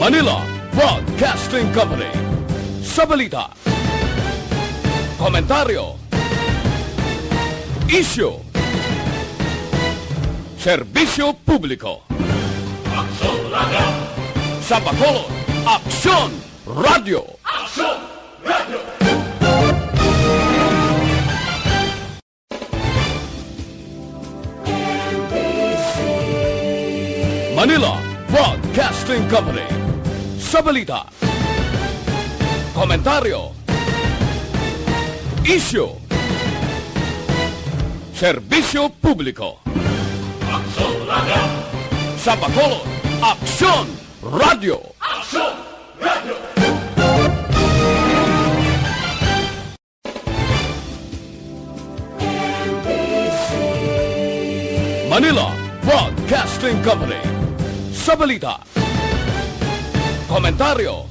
Manila Broadcasting Company. Sa balita, komentaryo, isyu, serbisyo publiko. Aksyon Radio! Sa Bacolod, Aksyon Radio! Aksyon Radio! Manila Broadcasting Company. Sa balita, komentaryo, isyu, serbisyo publiko. Aksyon Radio! Sa Bacolod, Aksyon Radio! Aksyon Radio! Manila Broadcasting Company. Sa balita, komentaryo,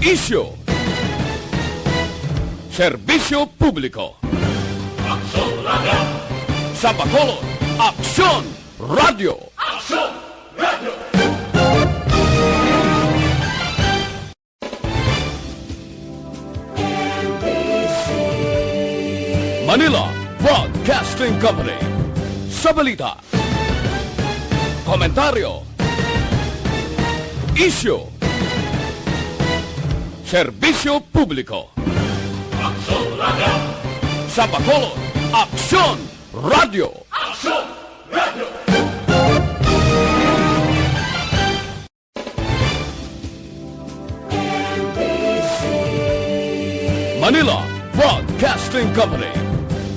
isyu, serbisyo publiko. Aksyon Radio! Sa Bacolod, Aksyon Radio! Aksyon Radio! Manila Broadcasting Company. Sa balita, komentaryo, isyu, serbisyo publiko. Aksyon Radio! Sa Bacolod, Aksyon Radio! Aksyon Radio! Manila Broadcasting Company.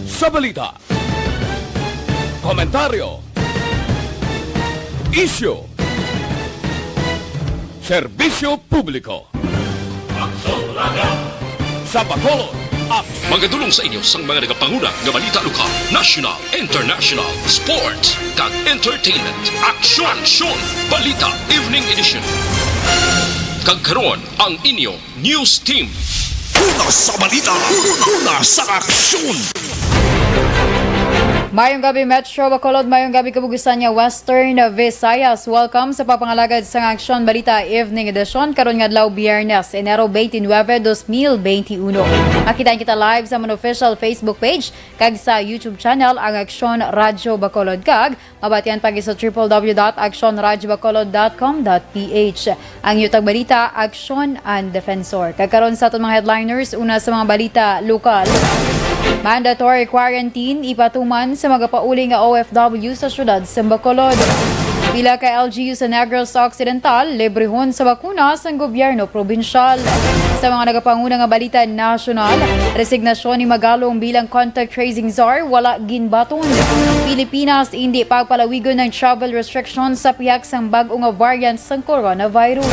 Sa balita, komentaryo, isyu, serbisyo publiko. Aksyon Radio! Sa Bacolod, Magadulong sa inyo sang mga nagapanguna nga balita lokal, national, international, sports, kag entertainment. Aksyon! Balita Evening Edition. Kag karon ang inyo news team. Una sa balita, una sa aksyon. Mayong gabi Metro Bacolod, mayong gabi kabugusan niya Western Visayas. Welcome sa papangalagad sa Aksyon Balita Evening Edition karon nga adlaw Biyernes, Enero 29, 2021. Makitaan kita live sa mon official Facebook page kag sa YouTube channel ang Aksyon Radio Bacolod kag mabatian pagi sa www.aksyonradiobacolod.com.ph. Ang yutag balita Aksyon and Defensor. Kag karon sa aton mga headliners, una sa mga balita lokal. Mandatory quarantine ipatuman sa mga pauling nga OFW sa syudad sa Bacolod. Pila ka LGU sa Negros Occidental, librehon sa bakuna sa gobyerno probinsyal. Sa mga nagapanguna nga balita nasyonal, resignasyon ni Magalong bilang contact tracing czar wala ginbaton. Pilipinas hindi pagpalawigon ng travel restrictions sa piyak sang bag-o nga variant sang coronavirus.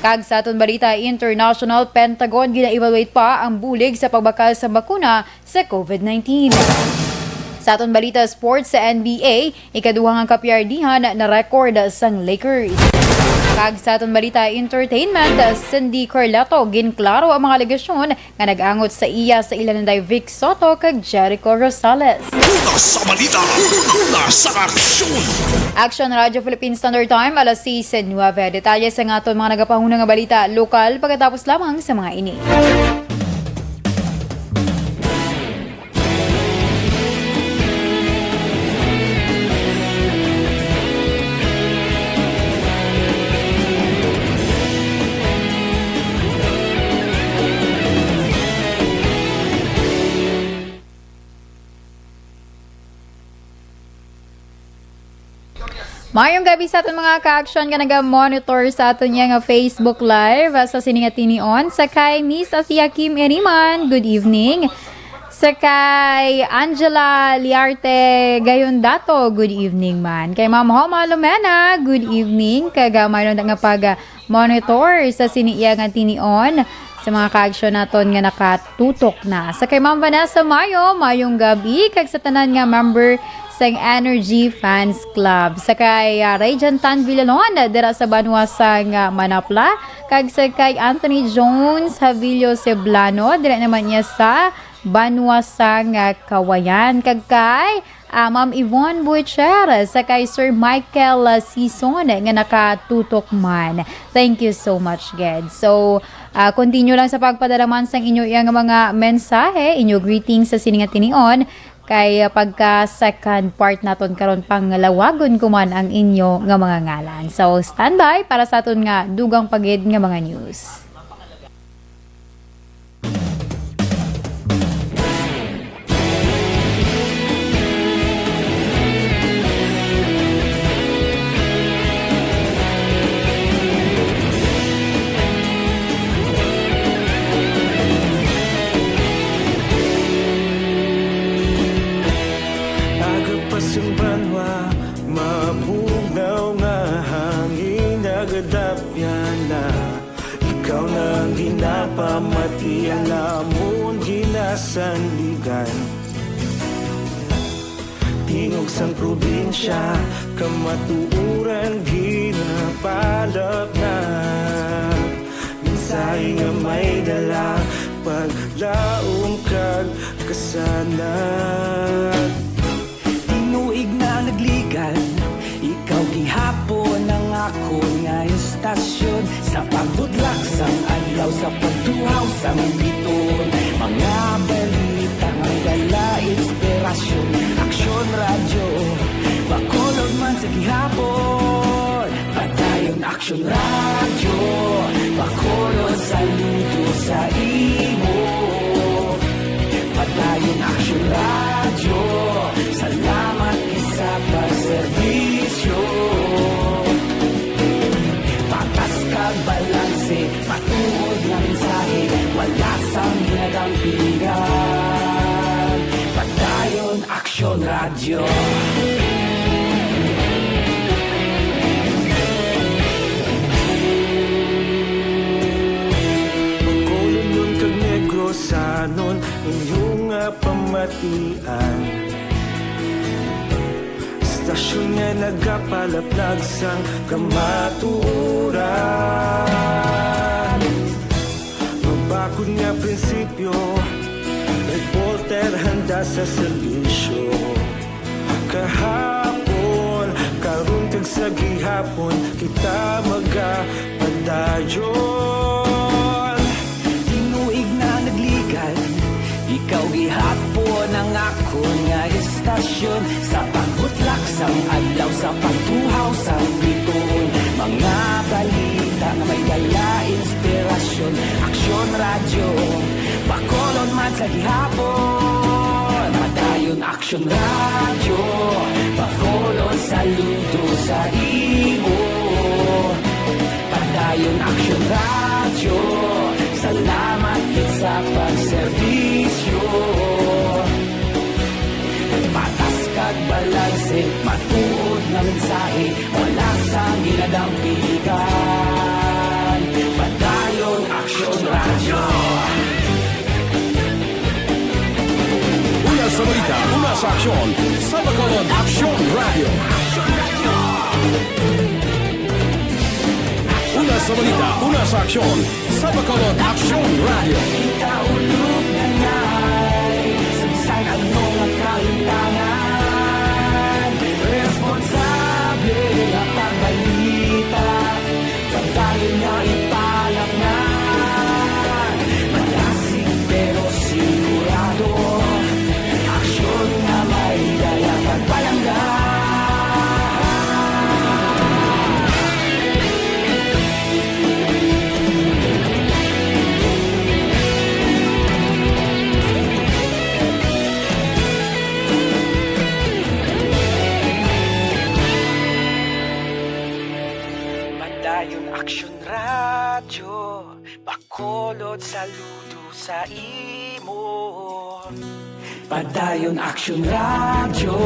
Kag sa aton balita international, Pentagon gina-evaluate pa ang bulig sa pagbakal sa bakuna sa COVID-19. Sa aton balita sports sa NBA, ikaduhang ang kapyardihan na record sang Lakers. Kag sa aton balita entertainment, Cindy Corleto ginklaro ang mga alegasyon nga nag-angot sa iya sa ilananday Vic Soto kag Jericho Rosales. Una sa balita, una sa aksyon. Action Radio Philippine Standard Time, alas 6:09. Detalye sa nga aton mga nagapahunang nga balita lokal pagkatapos lamang sa mga ini. Mayong gabi sa aton mga ka-aksyon nga naga-monitor sa aton nga Facebook Live sa siningatinion. Sa kay Miss Asia Kim Eriman, good evening. Sa kay Angela Liarte Gayondato, good evening man. Kay Ma'am Homa Lumena, good evening. Kagamay ron nga pag-monitor sa siniya nga tinion sa mga ka-aksyon naton nga nakatutok na. Sa kay Ma'am Vanessa Mayo, mayong gabi. Kag sa tanan nga member sang Energy Fans Club. Sa kay Rayjan Tan Villalon, dira sa Banwa sang Manapla. Kag sa kay Anthony Jones Havilio Ceblano, dira naman niya sa Banwa sang Kawayan. Kag kay Ma'am Yvonne Buicher sa kay Sir Michael Sison nga nakatutok man. Thank you so much, Ged. So, continue lang sa pagpadala man sa inyo yung mga mensahe, inyo greetings sa sininga tinion. Kay pagka second part naton karon pang lawagon kuman ang inyo nga mga ngalan. So standby para sa aton nga dugang pagid nga mga news. Ang banwa, mabugaw nga hangin nagadapyan na ikaw nang ginapamati alamon ginasanligan tingog sang probinsya kamatuuran ginapalap na minsay nga may dala paglaom kag kasanat Inuig na nagligan Ikaw gihapon ang ako nga estasyon Sa pagbudlak sang adlaw Sa pagtuhaw sang biton Mga balita nga dala inspirasyon Aksyon radyo Bakolod man sa gihapon Padayon aksyon radyo Bakolod saludo sa imo Padayon aksyon radyo Salamat isa pagservisyo Patas kag balanse Patuod ng mensahe Wala sang ginagampingan Padayon Aksyon Radyo Pagkulong nun kag negro sanon Inyong pamatian Stasyon nga nagapalaplag sang kamaturan Mabakod nga prinsipyo Reporter handa sa serbisyo Kahapon, karun kag sa gihapon Kita magapadayon Tinuig na nagligan Ikaw gihapon ang ako nga estasyon Sa pagbutlak sang adlaw Sa pagtuhaw sang biton Mga balita na may dala inspirasyon Aksyon radyo Bakolon man sa gihapon Madayon aksyon radyo Bakolon saludo sa imo Padayon aksyon radyo Salamat sa pagservisyo Patas kag balanse Matuod na mensahe Wala sang ginadampigan Padayon Aksyon Radyo Una sa balita, una sa aksyon, sa Bacolod Aksyon Radio. Una sa balita, una sa aksyon, sa Bacolod Aksyon Radio. Kita ulog na ngay Sagsay ang mga kahintangan Responsable at pagbalita Pagdayon na ipalak na Malasig pero sigurado Aksyon na may daya pagpalanggan Padayon Aksyon Radyo Bacolod saludo sa imo Padayon Aksyon Radyo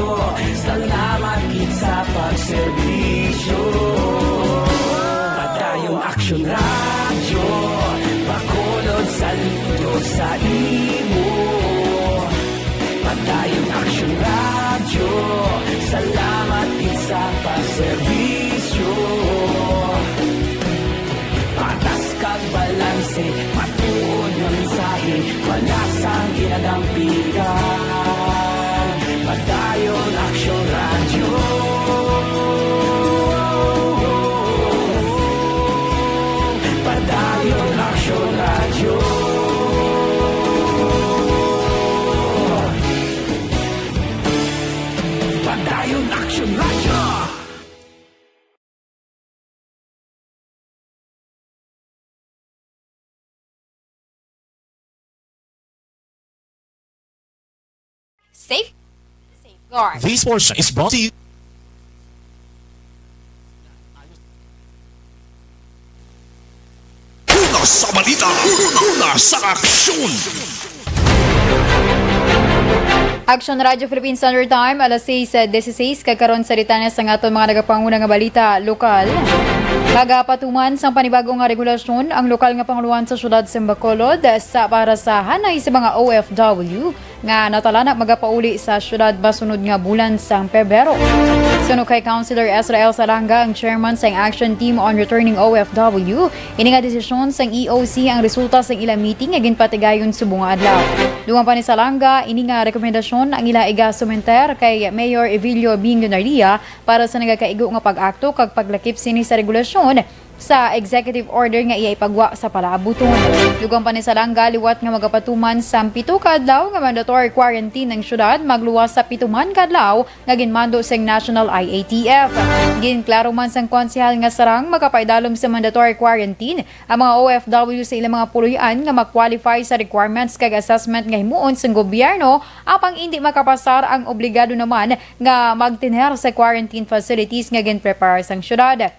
Salamat gid sa pagserbisyo Padayon Aksyon Radyo Bacolod saludo sa imo Padayon Aksyon Radyo Salamat gid sa pagserbisyo Patas kag balanse Matuod ng mensahe Wala sang ginadampigan Padayon Safeguard. This portion is brought to you. Una sa balita, una sa aksyon. Aksyon Radio Philippines Standard Time, alas 6:16, kagkaroon sa ritanya sa aton mga nagapanguna nga balita lokal. Kagapatuman sang panibagong nga regulasyon ang lokal nga panguluan sa syudad sa Bacolod sa para sa hanay sa mga OFW nga natalana magapauli sa syudad basunod nga bulan sang Pebrero. Suno kay Councilor Israel Salanga, ang chairman sang Action Team on Returning OFW, ini nga desisyon sang EOC ang resulta sang ilang meeting nga ginpatigayon subong nga adlaw. Duman pa ni Salanga, ini nga rekomendasyon ang ila iga sumenter kay Mayor Evilio Bingonaria para sa nagakaigo nga pag-akto kag paglakip sini sa regulasyon sa executive order nga iya ipagwa sa palaabuton. Dugang pa ni Salanga, liwat nga magapatuman sa 7 kadlaw nga mandatory quarantine ng syudad magluwas sa 7 man kadlaw nga ginmando sa National IATF. Ginklaro man sang konsehal nga sarang makapaidalom sa mandatory quarantine ang mga OFW sa ilang mga puluyan nga mag-qualify sa requirements kag assessment nga himuon sa gobyerno apang hindi makapasar ang obligado naman nga magtiner sa quarantine facilities nga ginprepare sang syudad.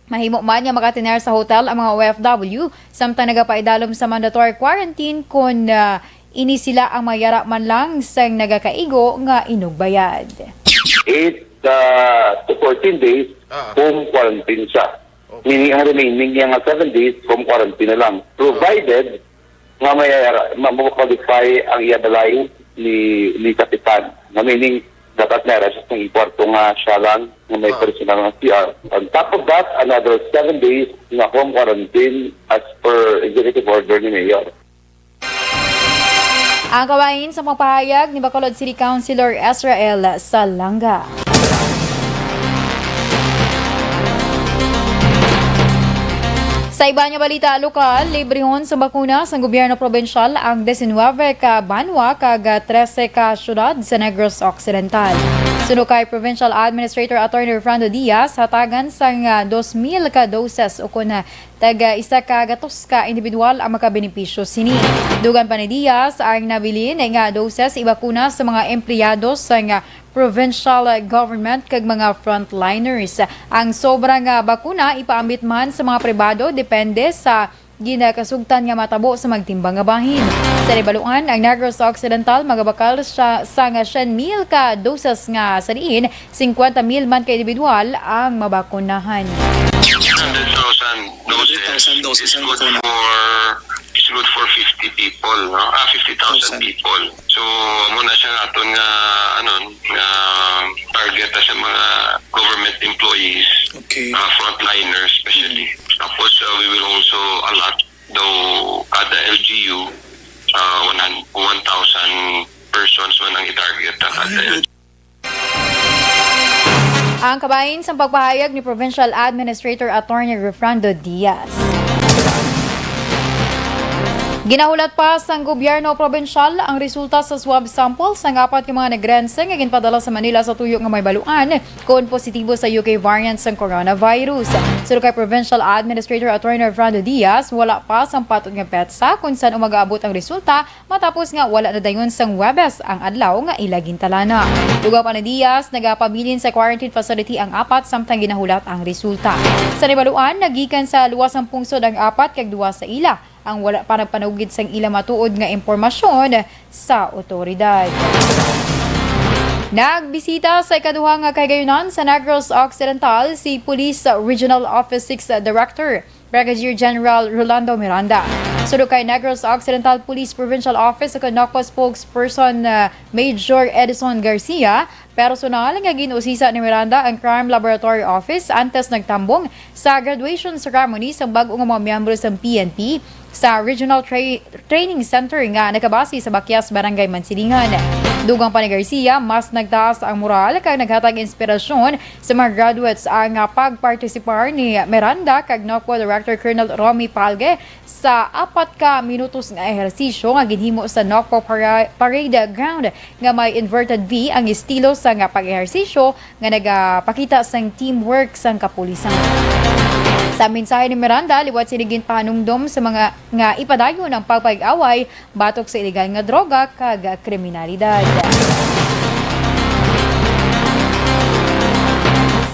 Mahimo man nga makatiner sa hotel ang mga OFW samtang nagapaidalom sa mandatory quarantine kung ini sila ang mayara man lang sang nagakaigo nga inugbayad. 8 to 14 days home quarantine siya. Meaning ang remaining niya nga 7 days home quarantine na lang. Provided nga ma-qualify ang iadalay ni Kapitan. Meaning dapat meron siya ng importo nga siya lang na may personal nga CR. On top of that, another 7 days na home quarantine as per executive order ni Mayor. Ang kawain sa pagpahayag ni Bacolod City Councilor Israel Salanga. Sa iba niya balita lokal, librehon sa bakuna sa gobyerno probensyal ang 19 ka banwa kag 13 ka syudad sa Negros Occidental. Suno kay Provincial Administrator Attorney Fernando Diaz, hatagan sang 2,000 ka doses o kuna taga isa ka gatos ka individual ang makabenepisyo sini. Dugan pa ni Diaz ang nabili nga doses ibakuna sa mga empleyado sa provincial government kag mga frontliners. Ang sobrang bakuna ipaambit man sa mga pribado depende sa ginakasugtan nga matabo sa magtimbang nga bahin. Sa Ribaluan, ang Negros Occidental magabakal siya sa 100,000 ka doses nga sa diin, 50,000 man ka individual ang mabakunahan. 100,000 doses is good for 50 people, no? 50,000 people. So muna siya aton nga target sa mga government employees, frontliners especially. Tapos we will also allot though kada LGU 1,000 persons man ang i-target kada LGU. Ang kabahin sa pagpahayag ni Provincial Administrator Attorney Fernando Diaz. Ginahulat pa sa gobyerno probensyal ang resulta sa swab sample sa 4 ka mga nagrense nga ginpadala sa Manila sa tuyo nga may baluan kung positibo sa UK variant sa coronavirus. Sino kay Provincial Administrator Attorney Fernando Diaz, wala pa sa patod nga petsa kung saan umagaabot ang resulta matapos nga wala na dayon sang Webes ang adlaw nga ilagin talana. Lugaw pa ni Diaz, nagapabilin sa quarantine facility ang 4 samtang ginahulat ang resulta. Sa nibaluan, nagikan sa luwasang pungsod ang 4 kag 2 sa ila. Ang wala pa nagpanugid sang ila matuod nga impormasyon sa otoridad. Nagbisita sa ikaduha nga kagayunan sa Negros Occidental si Police Regional Office 6 Director Brigadier General Rolando Miranda. Sudo kay Negros Occidental Police Provincial Office sa Kanokwa spokesperson Major Edison Garcia, personal nga ginusisa ni Miranda ang Crime Laboratory Office antes nagtambong sa graduation ceremony sa bag-o nga mga miyembro sa PNP sa Regional Training Center nga nakabase sa Bakyas, Barangay Mansilingan. Dugang pa ni Garcia, mas nagtaas ang moral kag naghatag inspirasyon sa mga graduates ang pagpartisipar ni Miranda kag NOCPO Director Colonel Romy Palge sa 4 ka minutos nga ehersisyo nga ginhimo sa NOCPO Parade Ground nga may inverted V ang estilo sa pag-ehersisyo nga nagapakita sang teamwork sang kapulisan. Sa mensahe ni Miranda, liwat sinigin pahanungdom sa mga nga ipadayon ng pagpag-away batok sa illegal nga droga kag kriminalidad.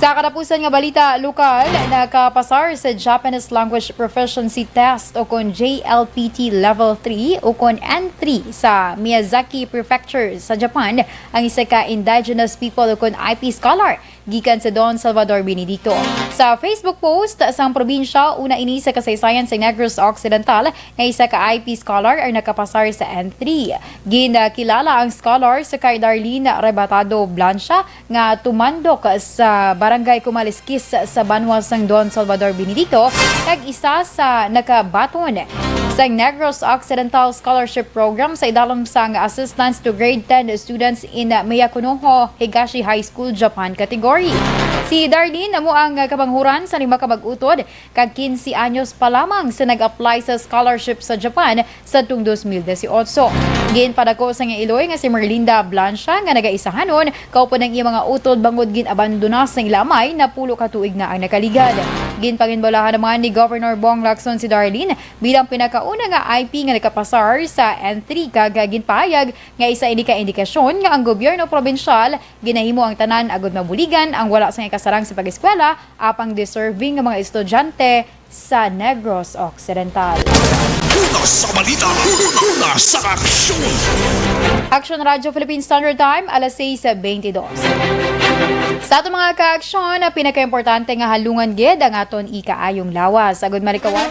Sa katapusan nga balita lokal, nakapasar sa Japanese Language Proficiency Test o kon JLPT Level 3 o kon N3 sa Miyazaki Prefecture sa Japan ang isa ka indigenous people o kon IP scholar gikan sa Don Salvador Benedicto. Sa Facebook post sang probinsya, una ini sa kasaysayan sa Negros Occidental nga isa ka IP scholar ang nakapasar sa N3. Ginakilala ang scholar sa kay Darlene Rebatado Blancha nga tumandok sa Barangay Kumaliskis sa Banwas ng Don Salvador Benedicto kag isa sa nakabaton sa Negros Occidental Scholarship Program sa idalom sang assistance to grade 10 students in Miyakunoho Higashi High School, Japan category. Si Darlene namo ang kabanghuran sa 5 ka bag-utod kag 15 anyos pa lamang sa nag-apply sa scholarship sa Japan sa tung 2018. Ginpadako sa nga Iloy nga si Merlinda Blancha nga nagaisahanon kaupo ng iyang mga utod bangod ginabandonas ng lamay na pulo ka tuig na ang nakaligad. Ginpanginbalahan naman ni Governor Bong Lacson si Darlene bilang pinakauna nga IP nga nakapasar sa N3 kag ginpahayag nga isa ini ka indikasyon nga ang gobyerno probinsyal ginahimo ang tanan agud mabuligan ang wala sa kasarang sa pag-eskwela apang deserving nga mga estudyante sa Negros Occidental. Una sa balita, una sa aksyon. Aksyon Radio Philippine Standard Time, alas 6:22. Sa ato mga ka-aksyon, pinaka-importante nga halungan gid ang aton ikaayong lawas. Agud marikawan.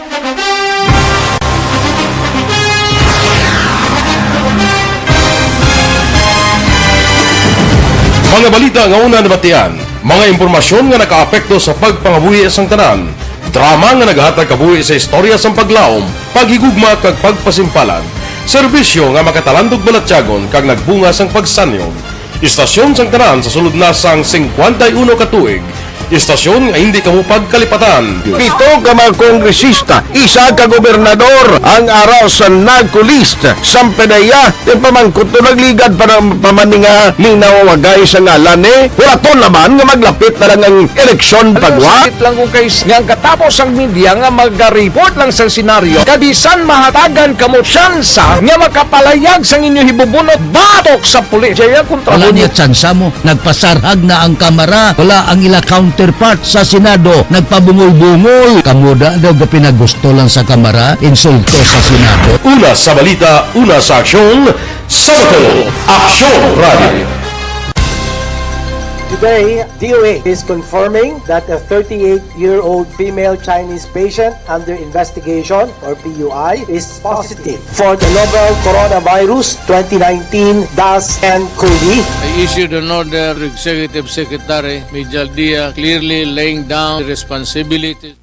Mga balita nga una nabatian, mga impormasyon nga nakaapekto sa pagpangabuhi sang tanan, drama nga naghatag kabuhi sa istorya sang paglaom, paghigugma kag pagpasimpalan, serbisyo nga makatalandog balatyagon kag nagbunga sang pagsanyog, istasyon sang tanan sa sulod na sang 51 ka tuig, istasyon nga hindi kamo pagkalipatan. 7 ka mga kongresista, isa ka gobernador ang araw sa nagkulist sa pedaya yung pamangkot to nagligad para pamaninga linaw wagay sa ngalan wala to naman nga maglapit na lang ang eleksyon pagwa lang kung kayo nga katapos ang media nga mag-report lang sa senaryo kabisan mahatagan kamo tsansa nga makapalayag sa inyo hibubunot batok sa pulis kaya kontra wala niya tsansa mo nagpasarhag na ang kamera wala ang ila counterpart sa Senado nagpabungol-bungol kamuda daw ga pinagusto lang sa kamera insulto sa Senado. Una sa balita, una sa aksyon, Sabado, Aksyon Radio. Today, DOA is confirming that a 38-year-old female Chinese patient under investigation, or PUI, is positive for the novel coronavirus 2019-10-CoV. I issued an order to Executive Secretary Mijal Dia clearly laying down the responsibility.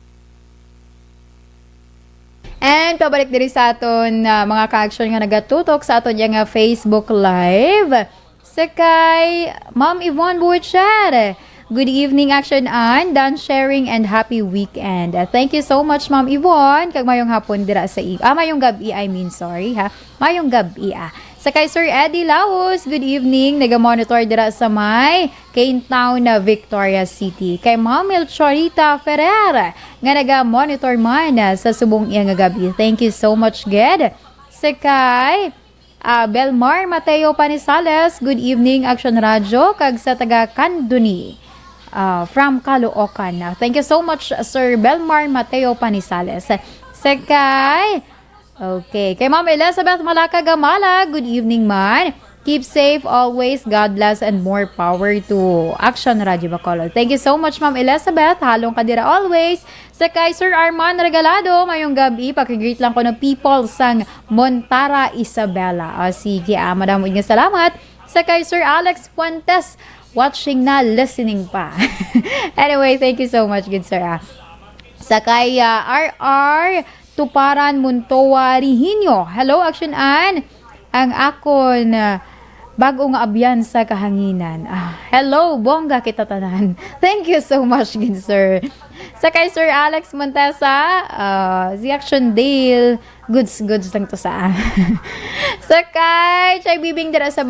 And pabalik diri sa aton mga ka-aksyon nga nagatutok sa aton nga Facebook Live. Sakay, Ma'am Yvonne Butcher. Good evening, Action and done sharing and happy weekend. Thank you so much, Ma'am Yvonne. Kag mayong hapon dira sa mayong gabi, sorry ha. Mayong gabi Sakay Sir Eddie Laos, good evening. Naga-monitor dira sa may Cain Town na Victoria City. Kay Ma'am Melchorita Ferrer, nga naga-monitor man sa subong iya nga gabi. Thank you so much, Ged. Sakay Belmar Mateo Panisales, good evening, Action Radio, kag sa taga Kanduni, from Caloocan. Thank you so much, Sir Belmar Mateo Panisales. Sakay, okay, kay Ma'am Elizabeth Malaka Gamala, good evening man. Keep safe always, God bless, and more power to Action Radio Bacolod. Thank you so much, Ma'am Elizabeth. Halong kadira always. Sa kay Sir Arman Regalado, mayong gabi, pakigreet lang ko ng people sang Montara Isabela. Sige, madam, nga salamat. Sa kay Sir Alex Fuentes, watching na, listening pa. Anyway, thank you so much, good sir. Sa kay RR Tuparan Muntoa Rihinyo. Hello, Action An. Ang akon bagong abyan sa kahanginan. Hello, bongga kita tanan. Thank you so much, good sir. Sa kay Sir Alex Montesa, si Action Dale, goods lang to sa. Sa kay Chay Bibing dira sa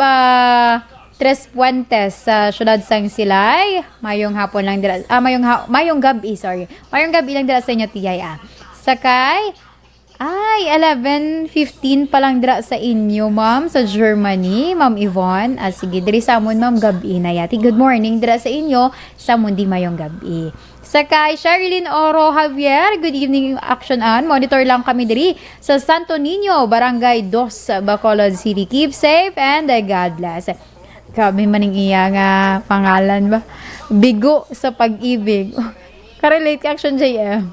Tres Puentes sa syudad sang Silay. Mayong hapon lang dira. Mayong gabi, sorry. Mayong gabi lang dira sa inyo tiyay. Sakay 11:15 pa lang dira sa inyo, ma'am, sa Germany, Ma'am Yvonne. Sige, diri sa amon, ma'am, gabi na yati. Good morning dira sa inyo sa mundi mayong gabi. Sakay Sherilyn Oro Javier, good evening Aksyon An. Monitor lang kami diri sa Santo Niño, Barangay 2, Bacolod City. Keep safe and God bless. Kami maning iya nga pangalan ba? Bigo sa pag-ibig. Karelate ka Aksyon JM.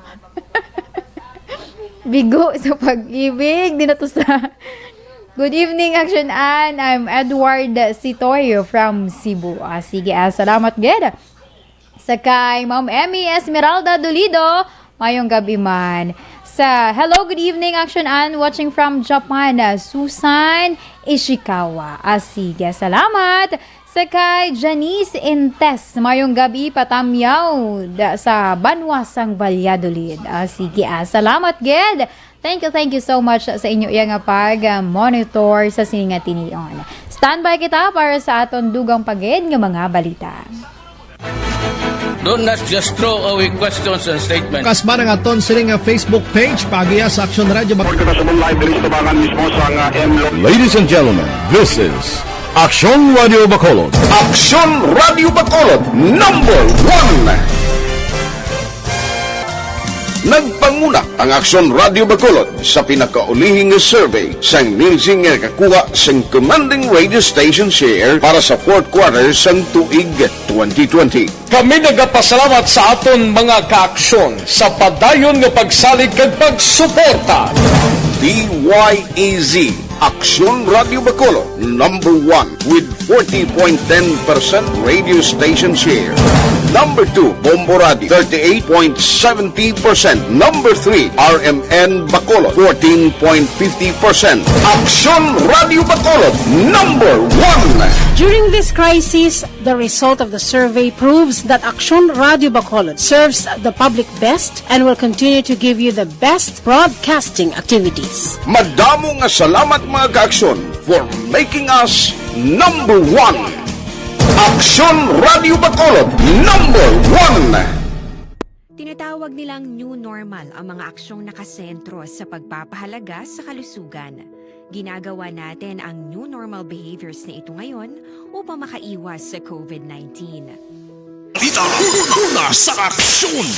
Bigo sa pag-ibig. Di na to sa... Good evening, Aksyon An. I'm Edward Sitoyo from Cebu. Sige, salamat, Ged. Sakay, Ma'am Emmy Esmeralda Dolido. Mayong gabi man. Hello, good evening, Aksyon An. Watching from Japan, Susan Ishikawa. Sige, salamat. Sakay, Janice Intes. Mayong gabi, patamyaw sa Banwasang Valladolid. Sige, salamat, Ged. Thank you so much sa inyo yung pag-monitor sa siningatinion. Standby kita para sa aton dugang pagid ng mga balita. Do not just throw away questions and statements. Kasbara nga ton siling Facebook page pagiya sa Aksyon Radio. Ladies and gentlemen, this is Aksyon Radio Bacolod. Aksyon Radio Bacolod, number 1. Nagpanguna ang Aksyon Radio Bacolod sa pinakaulihing survey sang ninsing nga kakuha sang commanding radio station share para sa fourth quarter sang tuig 2020. Kami nagapasalamat sa aton mga kaaksyon sa padayon nga pagsalig kag pagsuporta. DYEZ Aksyon Radio Bacolod, number 1 with 40.10% radio station share. Number 2, Bombo Radio, 38.70%. Number 3, RMN Bacolod, 14.50%. Aksyon Radio Bacolod, number 1. During this crisis, the result of the survey proves that Aksyon Radio Bacolod serves the public best and will continue to give you the best broadcasting activities. Madamo nga salamat mga kaaksyon for making us number 1. Aksyon Radio Bacolod, number 1. Tinatawag nilang new normal ang mga aksyong nakasentro sa pagpapahalaga sa kalusugan. Ginagawa natin ang new normal behaviors na ito ngayon upang makaiwas sa COVID-19. Balita una sa aksyon!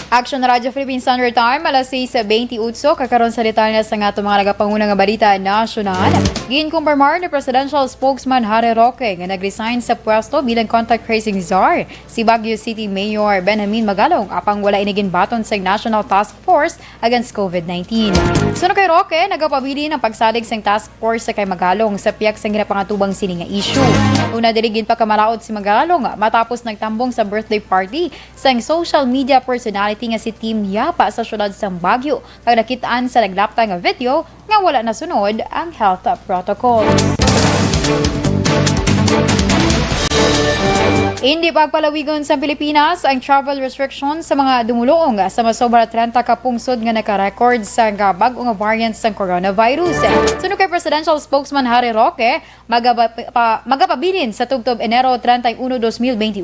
Aksyon Radio Philippines Standard Time, alas 6:28, kakaroon sa detalye sa nga mga nagapanguna nga balita nasyonal. Ginkumpirmar ni Presidential Spokesman Harry Roque nga nag-resign sa pwesto bilang contact tracing czar. Si Baguio City Mayor Benjamin Magalong apang wala inigin baton sa National Task Force against COVID-19. Sunod kay Roque, nagapabili ng pagsalig sa task force sa kay Magalong sa piyak sa ginapangatubang sininga issue. Una diligin pa kamalaod si Magalong matapos nagtambong sa birthday party sa social media personality nga si Team Yapa sa syudad sa Baguio kag nakitaan sa naglapta nga video nga wala nasunod ang health protocols. Hindi pagpalawigon sa Pilipinas ang travel restrictions sa mga dumuluong sa masobra 30 ka pungsod nga naka-record sa bag-o nga variants ng coronavirus. Sunod kay Presidential Spokesman Harry Roque, magapabilin sa tugtob Enero 31, 2021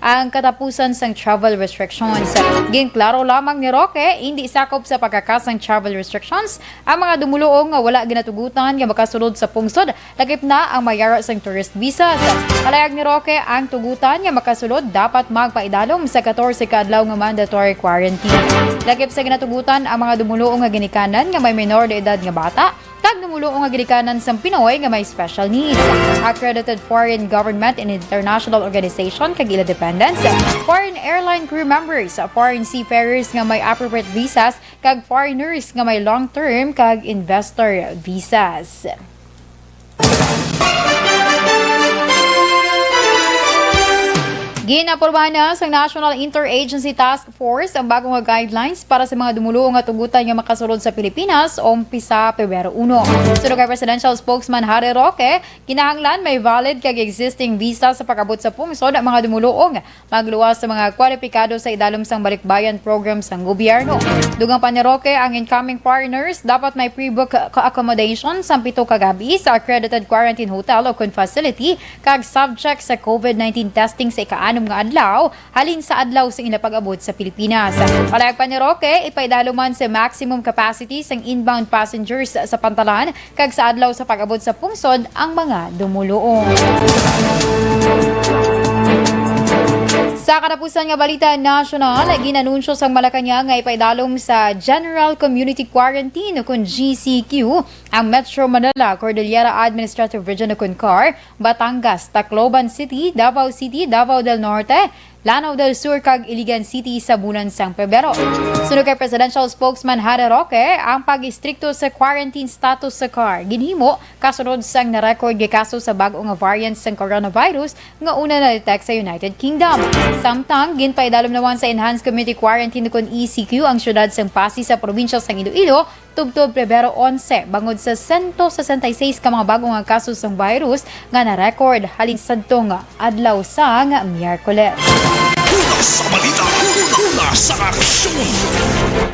ang katapusan sang travel restrictions. Ginklaro lamang ni Roque, hindi sakop sa pagkakasang travel restrictions ang mga dumuluong nga wala ginatugutan nga makasulod sa pungsod, lakip na ang mayara sang tourist visas. Palayag ni Roque, ang tugutan nga makasulod dapat magpaidalom sa 14 ka adlaw nga mandatory quarantine. Lakip sa ginatugutan ang mga dumuluong nga ginikanan nga may minor de edad nga bata, kag dumuluong nga ginikanan sa Pinoy nga may special needs. Accredited foreign government and international organization kag ila dependents, foreign airline crew members, foreign seafarers nga may appropriate visas, kag foreigners nga may long-term kag investor visas. Ginapurbahan na sa National Interagency Task Force ang bagong guidelines para sa mga dumulong at ugutan nga makasulod sa Pilipinas umpisa Pebrero 1. Sunod kay Presidential Spokesman Harry Roque, kinahanglan may valid kag existing visa sa pag-abot sa pungsod ang mga dumulong magluwas sa mga kwalipikado sa idalom sang balikbayan program sang gobyerno. Dugang pa ni Roque, ang incoming foreigners dapat may pre-book accommodation sa 7 kagabi sa accredited quarantine hotel o facility kag subject sa COVID-19 testing sa ika-6 nga adlaw halin sa adlaw sa ila pag-abot sa Pilipinas. Palayag pa ni Roque, ipaidaluman sa maximum capacity sang inbound passengers sa pantalan kag sa adlaw sa pag-abot sa pungsod ang mga dumuluong. Sa katapusan nga balita national, ginanunsyo sang Malacañang nga ipaidalom sa General Community Quarantine o kung GCQ ang Metro Manila, Cordillera Administrative Region o CAR, Batangas, Tacloban City, Davao City, Davao del Norte, Lanao del Sur kag Iligan City sa bulan sang Pebrero. Sunod kay Presidential Spokesman Harry Roque, ang pag-istrikto sa quarantine status sa CAR ginhimo kasunod sang na-record nga kaso sa bag-o nga variant sang coronavirus nga una na-detect sa United Kingdom. Samtang ginpaidalom naman sa Enhanced Community Quarantine kun ECQ ang syudad sang Pasig sa probinsya sang Iloilo tubtob Pebrero 11 bangod sa 166 ka mga bagong nga kaso sang virus nga na-record halin sadtong adlaw sang Miyerkules. Una sa balita, una sa aksyon.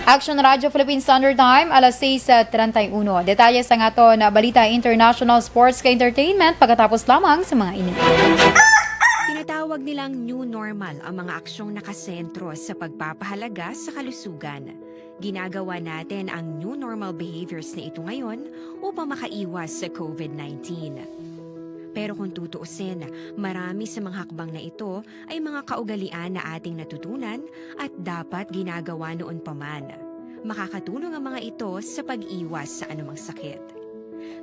Aksyon Radio Philippine Standard Time, alas 6:31. Detalye sa nga to na balita international sports ka entertainment pagkatapos lamang sa mga ini. Tinatawag nilang new normal ang mga aksyong nakasentro sa pagpapahalaga sa kalusugan. Ginagawa natin ang new normal behaviors na ito ngayon upang makaiwas sa COVID-19. Pero kung tutuusin, marami sa mga hakbang na ito ay mga kaugalian na ating natutunan at dapat ginagawa noon pa man. Makakatulong ang mga ito sa pag-iwas sa anumang sakit.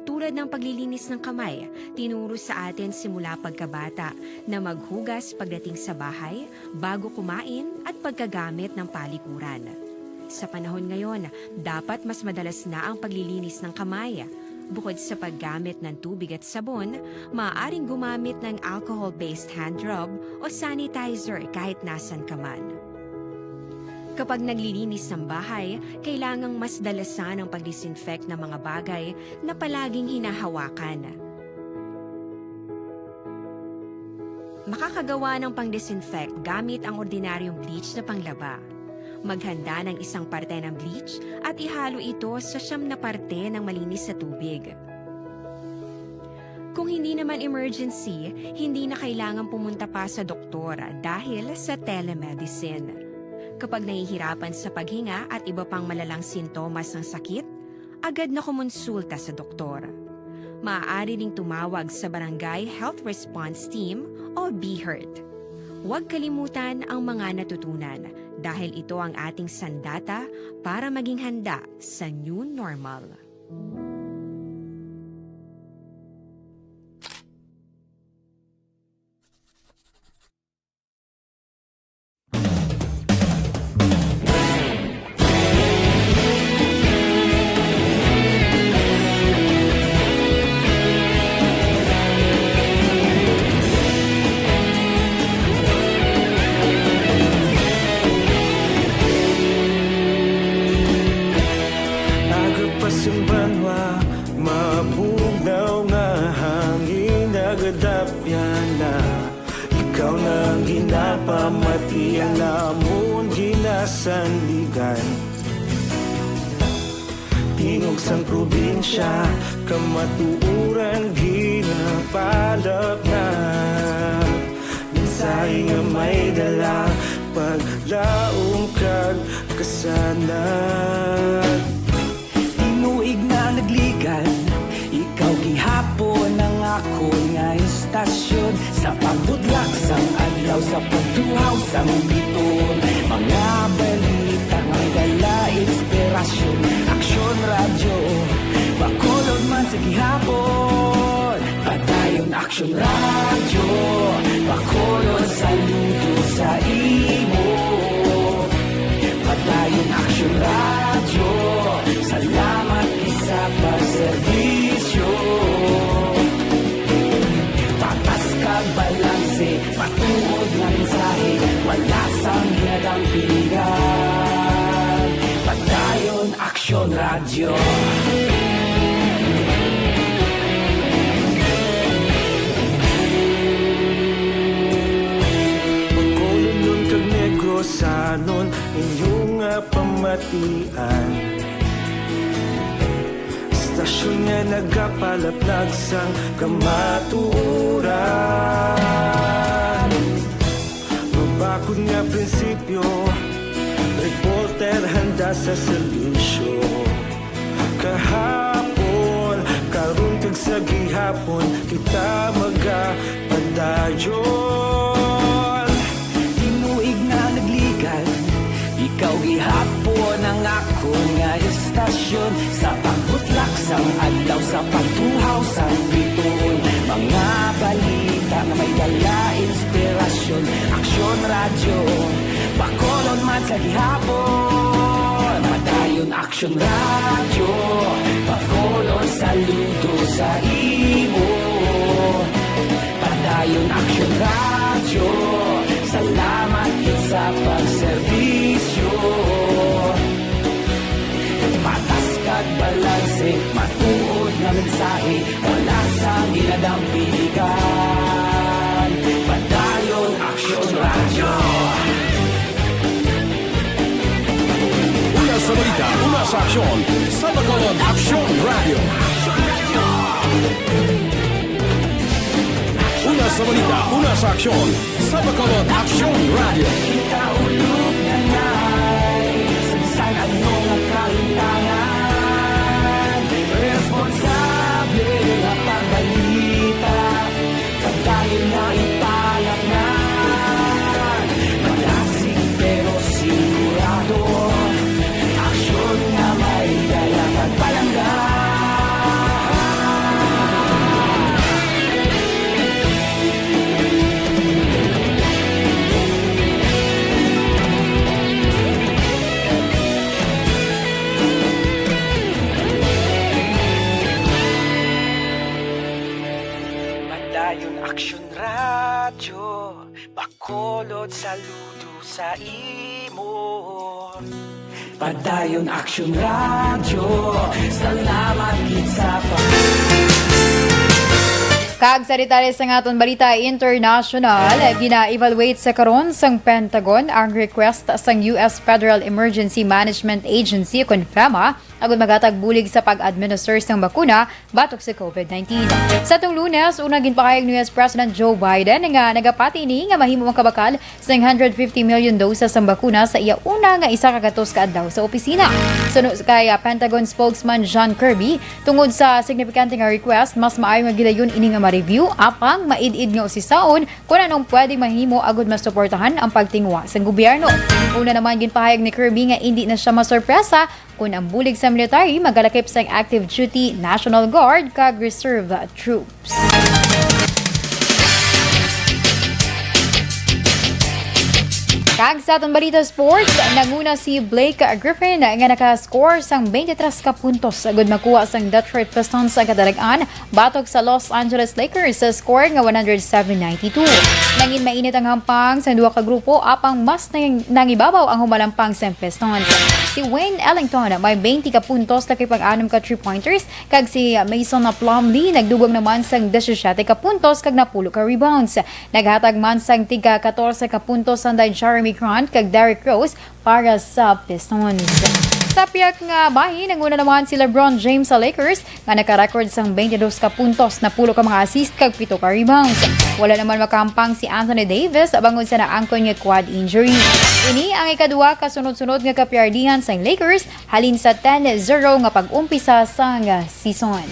Tulad ng paglilinis ng kamay, tinuro sa atin simula pagkabata na maghugas pagdating sa bahay, bago kumain at pagkagamit ng palikuran. Sa panahon ngayon, dapat mas madalas na ang paglilinis ng kamay. Bukod sa paggamit ng tubig at sabon, maaaring gumamit ng alcohol-based hand rub o sanitizer kahit nasan ka man. Kapag naglilinis ng bahay, kailangang mas dalasan ang pag-disinfect ng mga bagay na palaging hinahawakan. Makakagawa ng pang-disinfect gamit ang ordinaryong bleach na panglaba. Maghanda ng isang parte ng bleach at ihalo ito sa 9 na parte ng malinis na tubig. Kung hindi naman emergency, hindi na kailangan pumunta pa sa doktor dahil sa telemedicine. Kapag nahihirapan sa paghinga at iba pang malalang sintomas ng sakit, agad na kumonsulta sa doktor. Maaari ring tumawag sa Barangay Health Response Team o BHERT. Huwag kalimutan ang mga natutunan dahil ito ang ating sandata para maging handa sa new normal. Mabugnaw nga hangin nagadapyan na ikaw nang ginapamati ang lamon ginasandigan. Tingog sang probinsya kamatuuran ginapalap na minsay nga may dala paglaong kag kasanat. Inuig na nagligan, ikaw gihapon ang ako nga istasyon sa pagbudlak sang adlaw sa pagtuhaw sang biton. Mga balita nga dala inspirasyon, Aksyon Radio bakulod man sa gihapon. Padayon Aksyon Radio bakulod saludo sa imo. Padayon Aksyon Radio, salamat isa pagserbisyo. Patas kag balanse, patuod lang sa Radyo. Pagkulong kag negrosanon inyong pamatian. Stasyon nga nagapalaplag sang kamaturan. Mabakod nga prinsipyo, reporter handa sa serbisyo. Kahapon, karon kag sa gihapon, kita magapadayon. Tinuig na nagligan, ikaw gihapon ang ako nga istasyon. Sa pagbutlak sang adlaw, sa pagtuhaw sa bituon. Mga balita na may dala inspirasyon. Aksyon radyo, Bacolod man sa gihapon. Madayon Aksyon radyo, Bacolod saludo sa imo. Padayon Aksyon radyo, salamat kit sa pagserbisyo. Patas kag balanse, matuod na mensahe, wala sa ginadampigan. Padayon Aksyon radyo. Una sa balita, una sa aksyon, sa Bacolod Aksyon Radio. Una sa balita, una sa aksyon, sa Bacolod Aksyon Radio. Kita ulog na ngay, sansan ano nga kaintangan. Responsable nga pagbalita, pagdayon na ipalak na. Malasig pero sigurado, aksyon nga may dala pagpalangga. Madayon Aksyon radyo, Bacolod saludo sa imo. Padayon Aksyon radyo, salamat kit sa Kag sa detalye sa ngaton balita international, gina-evaluate sa karon sang Pentagon ang request sang US Federal Emergency Management Agency o FEMA agud magatag bulig sa pag-administer sang bakuna batok sa COVID-19. Sa tong Lunes, una ginpakayag ni US President Joe Biden nga nagapati ni nga mahimo ang kabakal sang 150 million doses sang bakuna sa iya una nga isa ka gatos ka adlaw sa opisina. Sunod kay Pentagon spokesman John Kirby, tungod sa signifikante nga request, mas maayo nga gidayon ini nga ma-review apang maid-id nga usisaon kung anong pwedeng mahimo agud masuportahan ang pagtingwa sa gobyerno. Una naman ginpahayag ni Kirby nga hindi na siya masurpresa kung ang bulig sa military magalakip sa active duty National Guard kag reserve troops. Kag sa atong balita sports, nanguna si Blake Griffin nga naka-score sang 23 ka puntos agud makuha sang Detroit Pistons sa kadalagan batok sa Los Angeles Lakers sa score nga 107-92. Nangin mainit ang hampang sa duha ka grupo apang mas nangibabaw ang humalampang sa Pistons. Si Wayne Ellington may 20 ka puntos laki pag-anom ka 3-pointers kag si Mason Plumlee nagdugong naman sang 17 ka puntos kag 10 ka rebounds. Naghatag man sang tiga 14 ka puntos ang Jeremy Grant kag Derrick Rose para sa Pistons. Sa piyak nga bahin, nanguna naman si LeBron James sa Lakers nga naka-record sang 22 ka puntos na 10 ka mga assist kag 7 ka rebounds. Wala naman makampang si Anthony Davis bangon sa naangkon nga quad injury. Ini ang ikaduha ka sunod-sunod nga kapiardihan sa Lakers halin sa 10-0 nga pag-umpisa sang season.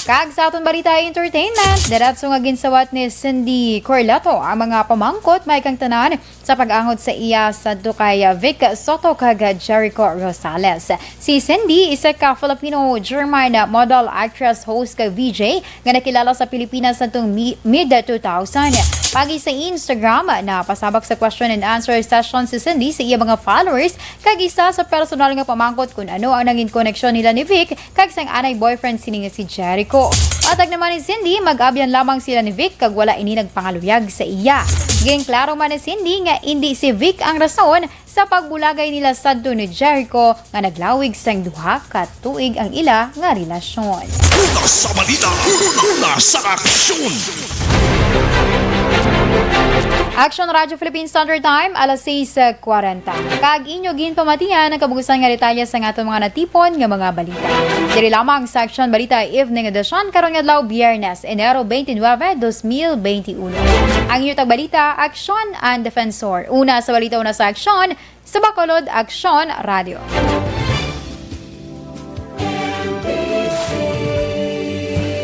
Kag sa aton balita entertainment, diretso nga ginsawat ni Cindy Corleto ang mga pamangkot may kang tanan sa pag-angod sa iya sa kay Vic Soto kag Jericho Rosales. Si Cindy isa ka Filipino-German model, actress, host kag VJ nga nakilala sa Pilipinas sa mid-2000. Pagi sa Instagram na pasabak sa question and answer session si Cindy sa iya mga followers kag isa sa personal nga pamangkot kung ano ang naging koneksyon nila ni Vic kag sang anay boyfriend sini nga si Jericho. Patag naman ni Cindy, mag-abyan lamang sila ni Vic kag wala ini nagpangaluyag sa iya. Gayeng klaro man ni Cindy nga hindi si Vic ang rason sa pagbulagay nila sadto ni Jericho nga naglawig sang duha ka tuig ang ila nga relasyon. Una sa balita, una sa aksyon. Aksyon Radio Philippines Standard Time, alas 6:40. Kag inyo ginpamatian ang kabugusan nga detalye sa atong mga natipon nga mga balita. Diri lamang sa Aksyon Balita Evening Edition karong adlaw Biyernes, Enero 29, 2021. Ang inyo tagbalita, Aksyon and Defensor. Una sa balita, una sa Aksyon, sa Bacolod Aksyon Radio.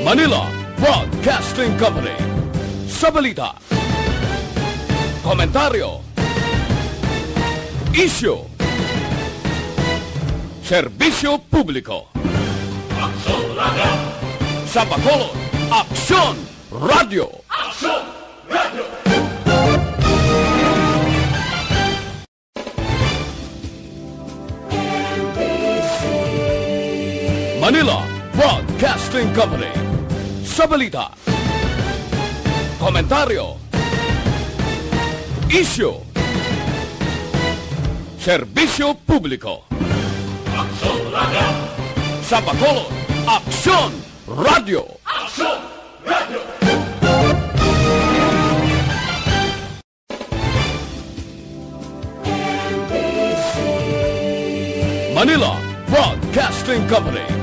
Manila Broadcasting Company. Sa balita, komentaryo, issue, serbisyo publiko. Aksyon Radio. Sa Bacolod, Aksyon Radio. Aksyon Radio. Manila Broadcasting Company. Sa balita, komentaryo, issue, serbisyo publiko. Aksyon Radio. Sa Bacolod, Aksyon Radio. Aksyon Radio. Manila Broadcasting Company.